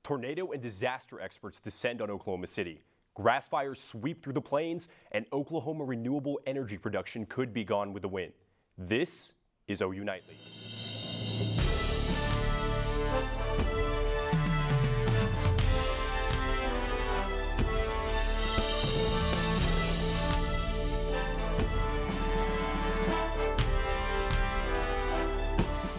Tornado and disaster experts descend on Oklahoma City. Grass fires sweep through the plains, and Oklahoma renewable energy production could be gone with the wind. This is OU Nightly.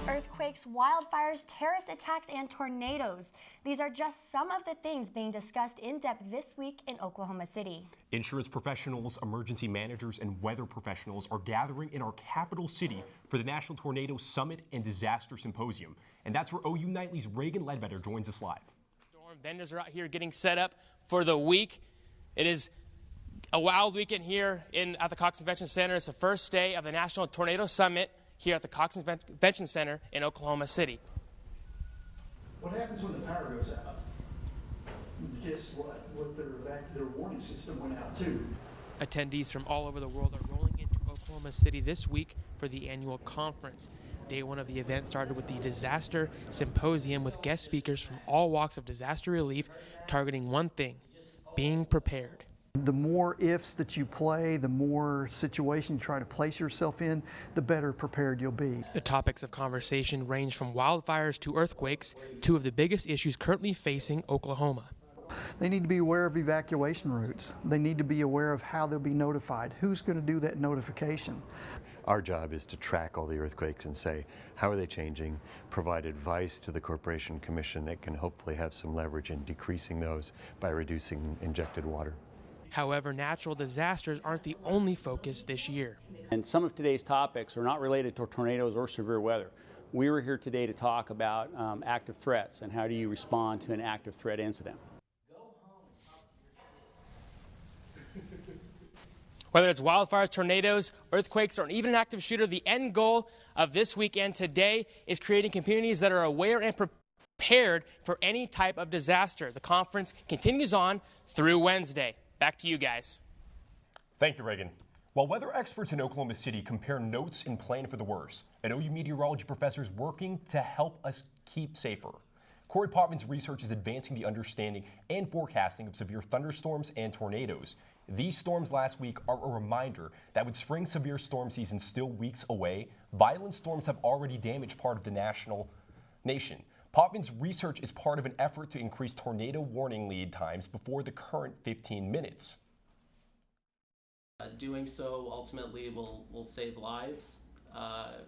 Earthquakes, wildfires, terrorist attacks, and tornadoes. These are just some of the things being discussed in depth this week in Oklahoma City. Insurance professionals, emergency managers, and weather professionals are gathering in our capital city for the National Tornado Summit and Disaster Symposium. And that's where OU Nightly's Reagan Ledbetter joins us live. Storm vendors are out here getting set up for the week. It is a wild weekend here at the Cox Convention Center. It's the first day of the National Tornado Summit here at the Cox Convention Center in Oklahoma City. What happens when the power goes out? Guess what? Their warning system went out too. Attendees from all over the world are rolling into Oklahoma City this week for the annual conference. Day one of the event started with the Disaster Symposium with guest speakers from all walks of disaster relief targeting one thing: being prepared. The more ifs that you play, the more situations you try to place yourself in, the better prepared you'll be. The topics of conversation range from wildfires to earthquakes, two of the biggest issues currently facing Oklahoma. They need to be aware of evacuation routes. They need to be aware of how they'll be notified. Who's going to do that notification? Our job is to track all the earthquakes and say, how are they changing, provide advice to the Corporation Commission that can hopefully have some leverage in decreasing those by reducing injected water. However, natural disasters aren't the only focus this year. And some of today's topics are not related to tornadoes or severe weather. We were here today to talk about active threats and how do you respond to an active threat incident. Whether it's wildfires, tornadoes, earthquakes, or even an active shooter, the end goal of this weekend today is creating communities that are aware and prepared for any type of disaster. The conference continues on through Wednesday. Back to you guys. Thank you, Reagan. While weather experts in Oklahoma City compare notes and plan for the worst, an OU meteorology professor is working to help us keep safer. Corey Pottman's research is advancing the understanding and forecasting of severe thunderstorms and tornadoes. These storms last week are a reminder that with spring severe storm season still weeks away, violent storms have already damaged part of the nation. Pottman's research is part of an effort to increase tornado warning lead times before the current 15 minutes. Doing so ultimately will save lives,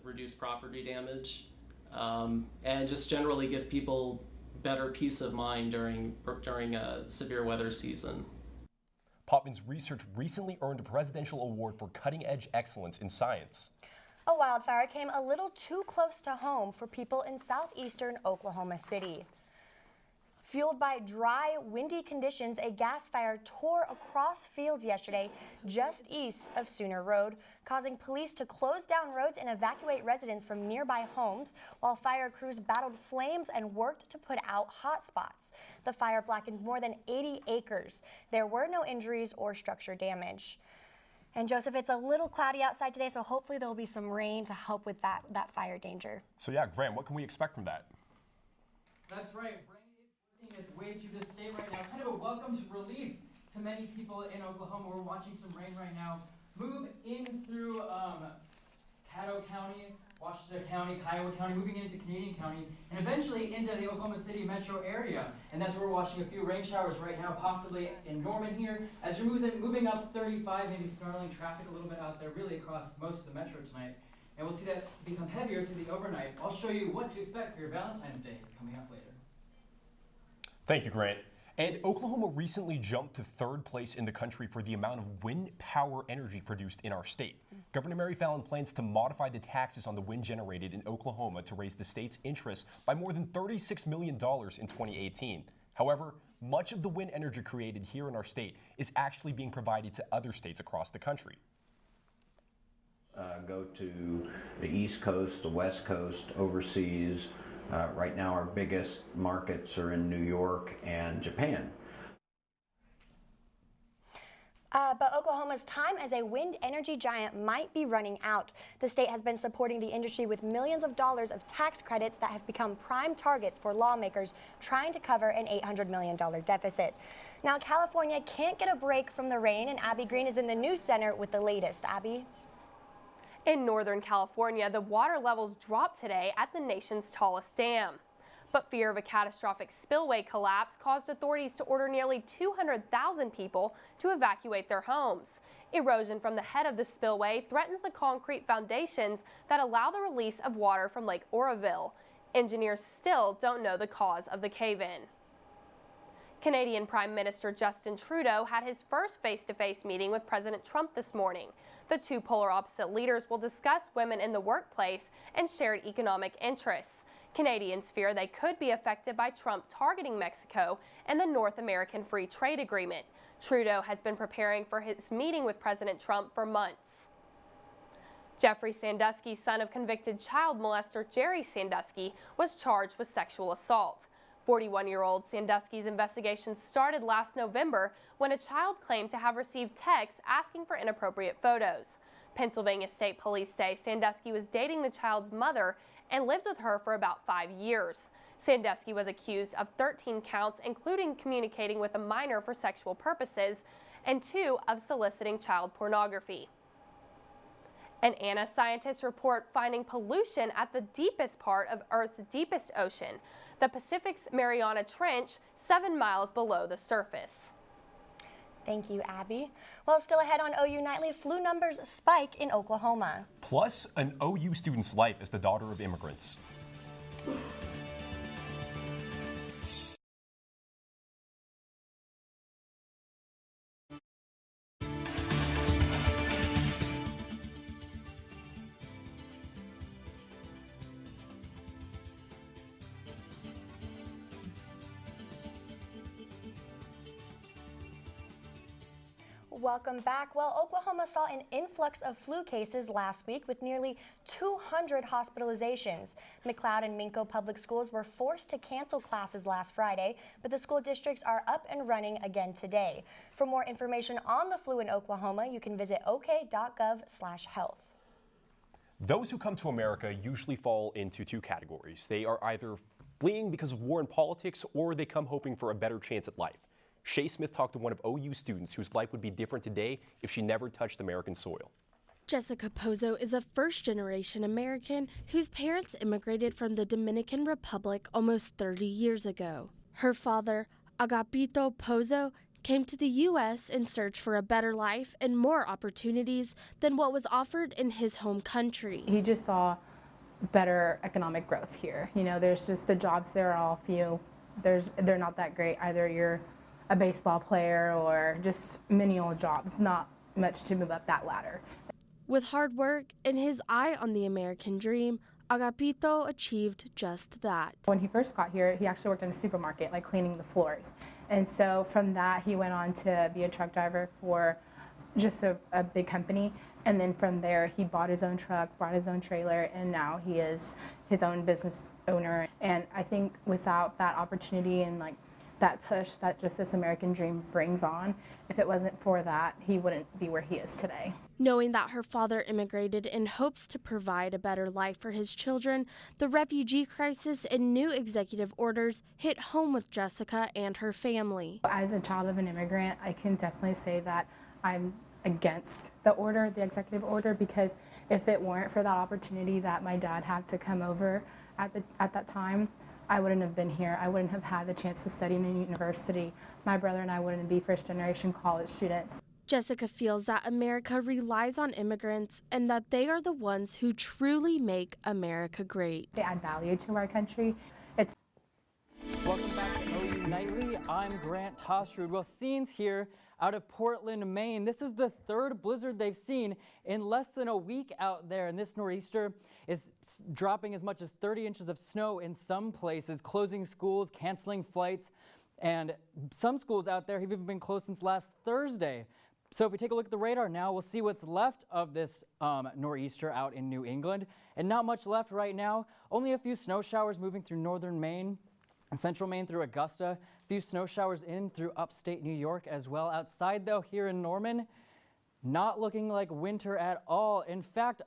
reduce property damage, and just generally give people better peace of mind during a severe weather season. Pottman's research recently earned a presidential award for cutting-edge excellence in science. A wildfire came a little too close to home for people in southeastern Oklahoma City. Fueled by dry, windy conditions, a gas fire tore across fields yesterday just east of Sooner Road, causing police to close down roads and evacuate residents from nearby homes, while fire crews battled flames and worked to put out hot spots. The fire blackened more than 80 acres. There were no injuries or structure damage. And Joseph, it's a little cloudy outside today, so hopefully there'll be some rain to help with that fire danger. So yeah, Graham, what can we expect from that? That's right. Rain is working its way through the state right now. Kind of a welcome to relief to many people in Oklahoma. We're watching some rain right now move in through Caddo County, Washington County, Kiowa County, moving into Canadian County, and eventually into the Oklahoma City metro area. And that's where we're watching a few rain showers right now, possibly in Norman here. As you're moving up 35, maybe snarling traffic a little bit out there, really across most of the metro tonight. And we'll see that become heavier through the overnight. I'll show you what to expect for your Valentine's Day coming up later. Thank you, Grant. And Oklahoma recently jumped to third place in the country for the amount of wind power energy produced in our state. Governor Mary Fallin plans to modify the taxes on the wind generated in Oklahoma to raise the state's interest by more than $36 million in 2018. However, much of the wind energy created here in our state is actually being provided to other states across the country. Go to the East Coast, the West Coast, overseas. Right now our biggest markets are in New York and Japan. But Oklahoma's time as a wind energy giant might be running out. The state has been supporting the industry with millions of dollars of tax credits that have become prime targets for lawmakers trying to cover an $800 million deficit. Now, California can't get a break from the rain, and Abby Green is in the news center with the latest. Abby? In Northern California, the water levels dropped today at the nation's tallest dam. But fear of a catastrophic spillway collapse caused authorities to order nearly 200,000 people to evacuate their homes. Erosion from the head of the spillway threatens the concrete foundations that allow the release of water from Lake Oroville. Engineers still don't know the cause of the cave-in. Canadian Prime Minister Justin Trudeau had his first face-to-face meeting with President Trump this morning. The two polar opposite leaders will discuss women in the workplace and shared economic interests. Canadians fear they could be affected by Trump targeting Mexico and the North American Free Trade Agreement. Trudeau has been preparing for his meeting with President Trump for months. Jeffrey Sandusky, son of convicted child molester Jerry Sandusky, was charged with sexual assault. 41-year-old Sandusky's investigation started last November when a child claimed to have received texts asking for inappropriate photos. Pennsylvania State Police say Sandusky was dating the child's mother and lived with her for about 5 years. Sandusky was accused of 13 counts, including communicating with a minor for sexual purposes, and 2 of soliciting child pornography. And AMES scientists report finding pollution at the deepest part of Earth's deepest ocean, the Pacific's Mariana Trench, 7 miles below the surface. Thank you, Abby. Well, still ahead on OU Nightly, flu numbers spike in Oklahoma. Plus, an OU student's life as the daughter of immigrants. Welcome back. Well, Oklahoma saw an influx of flu cases last week with nearly 200 hospitalizations. McLeod and Minco public schools were forced to cancel classes last Friday, but the school districts are up and running again today. For more information on the flu in Oklahoma, you can visit ok.gov/health. Those who come to America usually fall into 2 categories. They are either fleeing because of war and politics, or they come hoping for a better chance at life. Shea Smith talked to one of OU students whose life would be different today if she never touched American soil. Jessica Pozo is a first-generation American whose parents immigrated from the Dominican Republic almost 30 years ago. Her father, Agapito Pozo, came to the U.S. in search for a better life and more opportunities than what was offered in his home country. He just saw better economic growth here. You know, there's just the jobs there are all few. They're not that great. Either you're a baseball player or just menial jobs, not much to move up that ladder. With hard work and his eye on the American dream, Agapito achieved just that. When he first got here, he actually worked in a supermarket, like cleaning the floors. And so from that, he went on to be a truck driver for just a big company. And then from there, he bought his own truck, bought his own trailer, and now he is his own business owner. And I think without that opportunity and like that push that just this American dream brings on, if it wasn't for that, he wouldn't be where he is today. Knowing that her father immigrated in hopes to provide a better life for his children, the refugee crisis and new executive orders hit home with Jessica and her family. As a child of an immigrant, I can definitely say that I'm against the order, the executive order, because if it weren't for that opportunity that my dad had to come over at that time, I wouldn't have been here. I wouldn't have had the chance to study in a university. My brother and I wouldn't be first-generation college students. Jessica feels that America relies on immigrants and that they are the ones who truly make America great. They add value to our country. Welcome back to OU Nightly. I'm Grant Tosterud. Well, scenes here out of Portland, Maine. This is the 3rd blizzard they've seen in less than a week out there, and this nor'easter is dropping as much as 30 inches of snow in some places, closing schools, canceling flights, and some schools out there have even been closed since last Thursday. So if we take a look at the radar now, we'll see what's left of this nor'easter out in New England, and not much left right now. Only a few snow showers moving through northern Maine. in central Maine through Augusta. A few snow showers in through upstate New York as well. Outside, though, here in Norman, not looking like winter at all. In fact,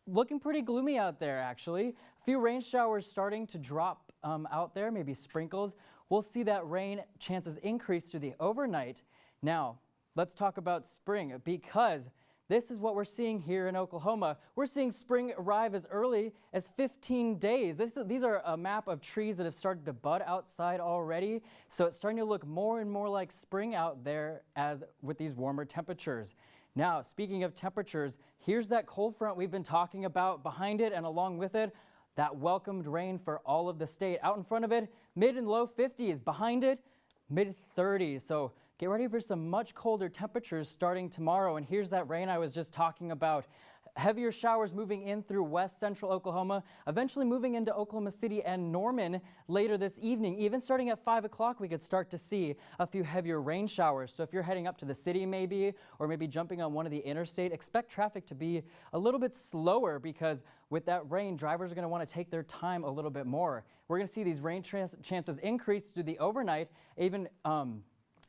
looking pretty gloomy out there, actually. A few rain showers starting to drop out there, maybe sprinkles. We'll see that rain chances increase through the overnight. Now, let's talk about spring, because this is what we're seeing here in Oklahoma. We're seeing spring arrive as early as 15 days. These are a map of trees that have started to bud outside already. So it's starting to look more and more like spring out there as with these warmer temperatures. Now, speaking of temperatures, here's that cold front we've been talking about. Behind it and along with it, that welcomed rain for all of the state. Out in front of it, mid and low 50s. Behind it, mid 30s. So get ready for some much colder temperatures starting tomorrow. And here's that rain I was just talking about. Heavier showers moving in through west central Oklahoma, eventually moving into Oklahoma City and Norman later this evening. Even starting at 5 o'clock, we could start to see a few heavier rain showers. So if you're heading up to the city maybe, or maybe jumping on one of the interstate, expect traffic to be a little bit slower, because with that rain, drivers are going to want to take their time a little bit more. We're going to see these rain chances increase through the overnight, even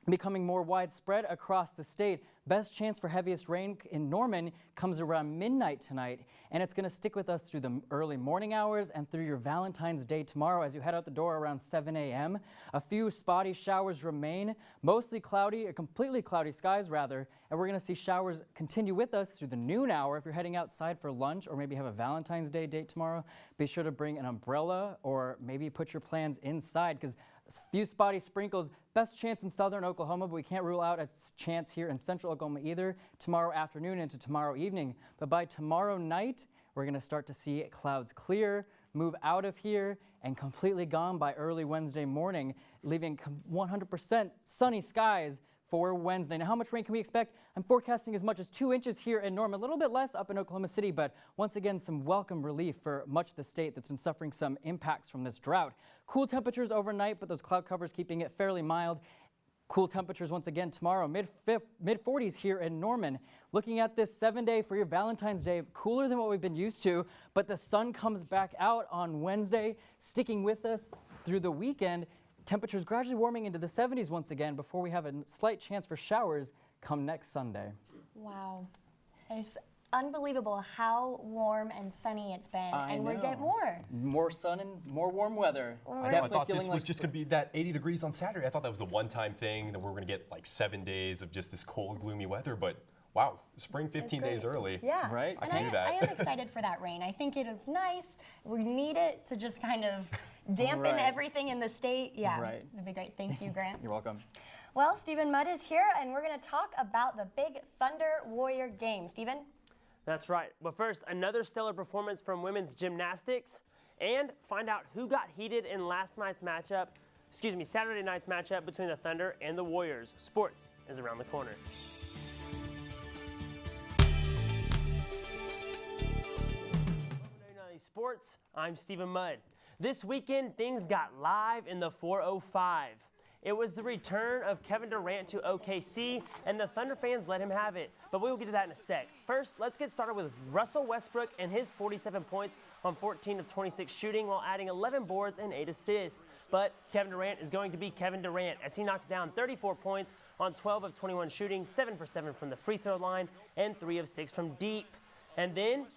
becoming more widespread across the state. Best chance for heaviest rain in Norman comes around midnight tonight, and it's going to stick with us through the early morning hours and through your Valentine's Day tomorrow as you head out the door around 7 a.m. A few spotty showers remain, mostly cloudy, or completely cloudy skies rather, and we're going to see showers continue with us through the noon hour. If you're heading outside for lunch or maybe have a Valentine's Day date tomorrow, be sure to bring an umbrella or maybe put your plans inside, because a few spotty sprinkles. Best chance in southern Oklahoma, but we can't rule out a chance here in central Oklahoma either tomorrow afternoon into tomorrow evening. But by tomorrow night, we're going to start to see clouds clear, move out of here, and completely gone by early Wednesday morning, leaving 100% sunny skies for Wednesday. Now, how much rain can we expect? I'm forecasting as much as 2 inches here in Norman, a little bit less up in Oklahoma City, but once again, some welcome relief for much of the state that's been suffering some impacts from this drought. Cool temperatures overnight, but those cloud covers keeping it fairly mild. Cool temperatures once again tomorrow, mid 40s here in Norman. Looking at this 7-day for your Valentine's Day, cooler than what we've been used to, but the sun comes back out on Wednesday, sticking with us through the weekend. Temperatures gradually warming into the 70s once again before we have a slight chance for showers come next Sunday. Wow. It's unbelievable how warm and sunny it's been. And we're getting more sun and more warm weather. I thought this was just going to be that 80 degrees on Saturday. I thought that was a one-time thing, that we were going to get like 7 days of just this cold, gloomy weather. But wow, spring 15 days early. Yeah. Right? I can do that. I am excited for that rain. I think it is nice. We need it to just kind of dampen everything in the state. Yeah, it'd be great. Thank you, Grant. You're welcome. Well, Stephen Mudd is here, and we're going to talk about the big Thunder Warrior game. Stephen? That's right. But first, another stellar performance from women's gymnastics, and find out who got heated in Saturday night's matchup between the Thunder and the Warriors. Sports is around the corner. Sports, I'm Stephen Mudd. This weekend, things got live in the 405. It was the return of Kevin Durant to OKC, and the Thunder fans let him have it. But we will get to that in a sec. First, let's get started with Russell Westbrook and his 47 points on 14 of 26 shooting, while adding 11 boards and 8 assists. But Kevin Durant is going to be Kevin Durant, as he knocks down 34 points on 12 of 21 shooting, 7 for 7 from the free throw line, and 3 of 6 from deep. And then,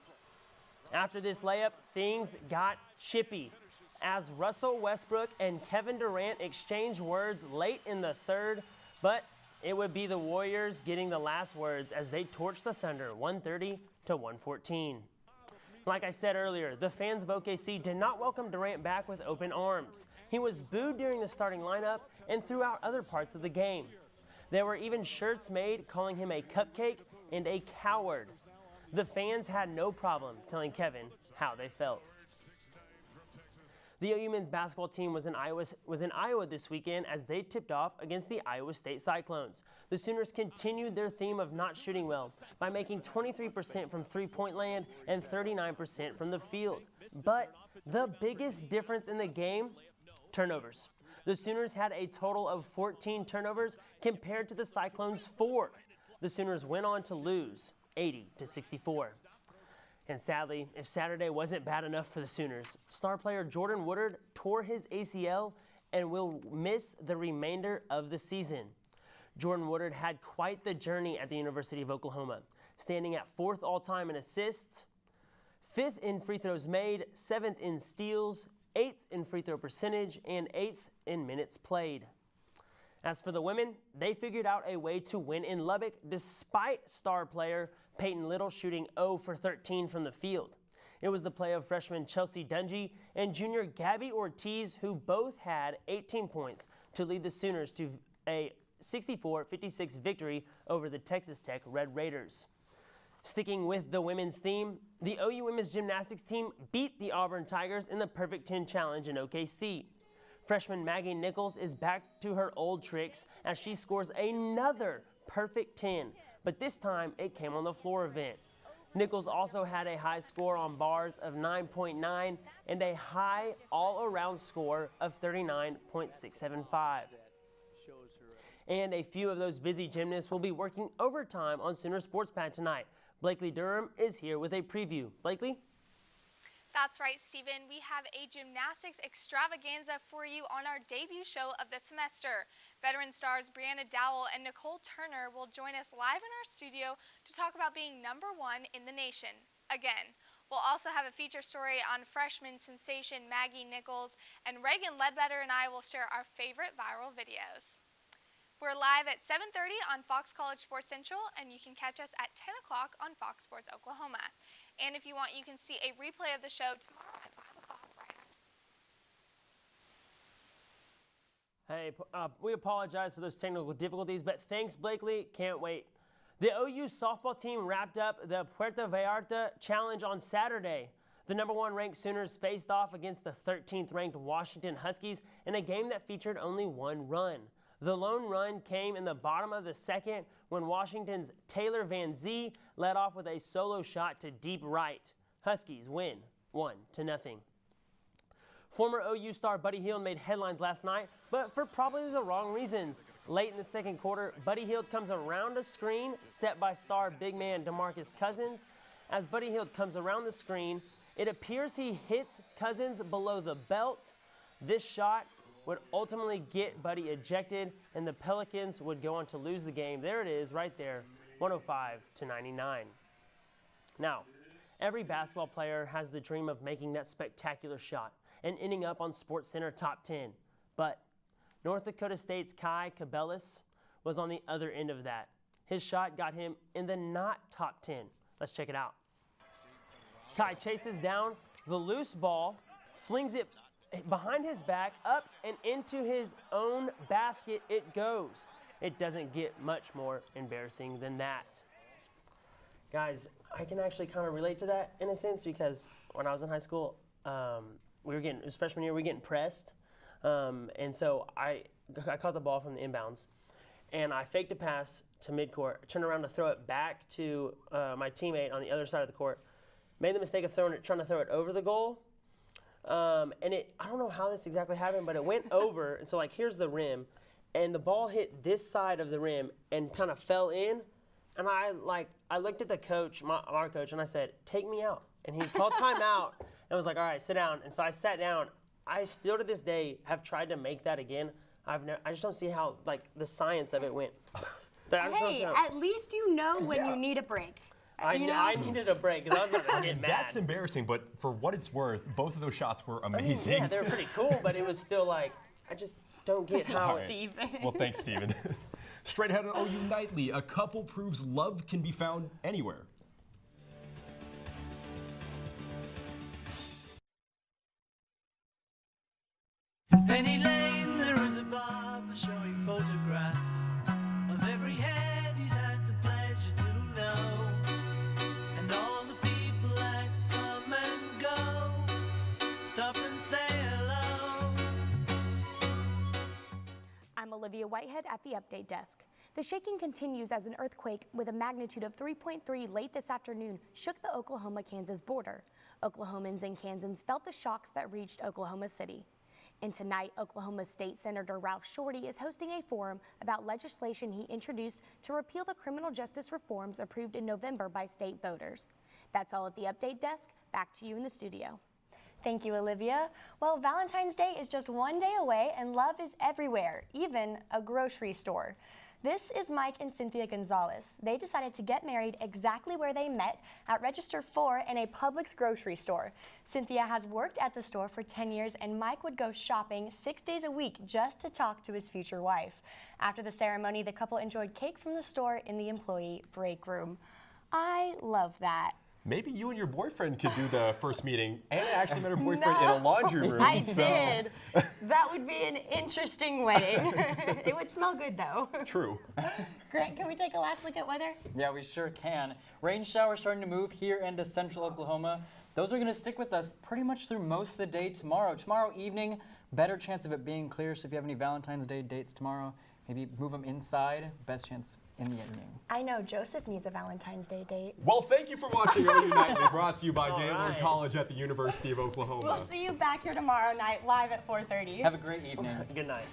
after this layup, things got chippy, as Russell Westbrook and Kevin Durant exchanged words late in the third, but it would be the Warriors getting the last words as they torched the Thunder 130 to 114. Like I said earlier, the fans of OKC did not welcome Durant back with open arms. He was booed during the starting lineup and throughout other parts of the game. There were even shirts made calling him a cupcake and a coward. The fans had no problem telling Kevin how they felt. The OU men's basketball team was in Iowa this weekend as they tipped off against the Iowa State Cyclones. The Sooners continued their theme of not shooting well by making 23% from three-point land and 39% from the field. But the biggest difference in the game, turnovers. The Sooners had a total of 14 turnovers compared to the Cyclones' 4. The Sooners went on to lose 80 to 64. And sadly, if Saturday wasn't bad enough for the Sooners, star player Jordan Woodard tore his ACL and will miss the remainder of the season. Jordan Woodard had quite the journey at the University of Oklahoma, standing at 4th all-time in assists, 5th in free throws made, 7th in steals, 8th in free throw percentage, and 8th in minutes played. As for the women, they figured out a way to win in Lubbock despite star player Peyton Little shooting 0 for 13 from the field. It was the play of freshman Chelsea Dungy and junior Gabby Ortiz, who both had 18 points to lead the Sooners to a 64-56 victory over the Texas Tech Red Raiders. Sticking with the women's theme, the OU women's gymnastics team beat the Auburn Tigers in the Perfect 10 Challenge in OKC. Freshman Maggie Nichols is back to her old tricks as she scores another Perfect 10, but this time it came on the floor event. Nichols also had a high score on bars of 9.9 and a high all-around score of 39.675. And a few of those busy gymnasts will be working overtime on Sooner Sports Pad tonight. Blakely Durham is here with a preview. Blakely? That's right, Stephen. We have a gymnastics extravaganza for you on our debut show of the semester. Veteran stars Brianna Dowell and Nicole Turner will join us live in our studio to talk about being #1 in the nation. Again, we'll also have a feature story on freshman sensation Maggie Nichols, and Reagan Ledbetter and I will share our favorite viral videos. We're live at 7:30 on Fox College Sports Central, and you can catch us at 10 o'clock on Fox Sports Oklahoma. And if you want, you can see a replay of the show tomorrow at 5 o'clock. Hey, we apologize for those technical difficulties, but thanks, Blakely. Can't wait. The OU softball team wrapped up the Puerto Vallarta Challenge on Saturday. The #1 ranked Sooners faced off against the 13th ranked Washington Huskies in a game that featured only one run. The lone run came in the bottom of the second when Washington's Taylor Van Zee led off with a solo shot to deep right. Huskies win 1-0. Former OU star Buddy Hield made headlines last night, but for probably the wrong reasons. Late in the second quarter, Buddy Hield comes around a screen set by star big man DeMarcus Cousins. As Buddy Hield comes around the screen, it appears he hits Cousins below the belt. This shot would ultimately get Buddy ejected, and the Pelicans would go on to lose the game. There it is, right there, 105-99. Now, every basketball player has the dream of making that spectacular shot and ending up on SportsCenter Top 10. But North Dakota State's Kai Cabellis was on the other end of that. His shot got him in the not top 10. Let's check it out. Kai chases down the loose ball, flings it behind his back, up and into his own basket it goes. It doesn't get much more embarrassing than that. Guys, I can actually kind of relate to that in a sense because when I was in high school, it was freshman year, we were getting pressed. And so I caught the ball from the inbounds and I faked a pass to midcourt, turned around to throw it back to my teammate on the other side of the court. Made the mistake of trying to throw it over the goal. And I don't know how this exactly happened, but it went over, and so here's the rim, and the ball hit this side of the rim and kind of fell in, and I looked at the coach, our coach, and I said, "Take me out," and he called timeout, and was like, "All right, sit down," and so I sat down. I still to this day have tried to make that again. I just don't see how the science of it went. Hey, at least you know when you need a break. I needed a break because I was about to get mad. That's embarrassing, but for what it's worth, both of those shots were amazing. Yeah, they were pretty cool, but it was still I just don't get how. Steven. Well, thanks, Steven. Straight ahead on OU Nightly, a couple proves love can be found anywhere. Penny Lane, there is a barber showing photographs of every head he's had the pleasure to know, and all the people that come and go. Stop and say hello. I'm Olivia Whitehead at the Update Desk. The shaking continues as an earthquake with a magnitude of 3.3 late this afternoon shook the Oklahoma-Kansas border. Oklahomans and Kansans felt the shocks that reached Oklahoma City. And tonight, Oklahoma State Senator Ralph Shorty is hosting a forum about legislation he introduced to repeal the criminal justice reforms approved in November by state voters. That's all at the Update Desk. Back to you in the studio. Thank you, Olivia. Well, Valentine's Day is just one day away and love is everywhere, even a grocery store. This is Mike and Cynthia Gonzalez. They decided to get married exactly where they met, at Register 4 in a Publix grocery store. Cynthia has worked at the store for 10 years and Mike would go shopping 6 days a week just to talk to his future wife. After the ceremony, the couple enjoyed cake from the store in the employee break room. I love that. Maybe you and your boyfriend could do the first meeting. Anna actually met her boyfriend in a laundry room. I did. That would be an interesting wedding. It would smell good though. True. Grant, can we take a last look at weather? Yeah, we sure can. Rain showers starting to move here into central Oklahoma. Those are going to stick with us pretty much through most of the day tomorrow. Tomorrow evening, better chance of it being clear. So if you have any Valentine's Day dates tomorrow, maybe move them inside. Best chance in the evening. I know Joseph needs a Valentine's Day date. Well, thank you for watching Early Nightly, brought to you by Gambler College at the University of Oklahoma. We'll see you back here tomorrow night live at 4:30. Have a great evening. Good night.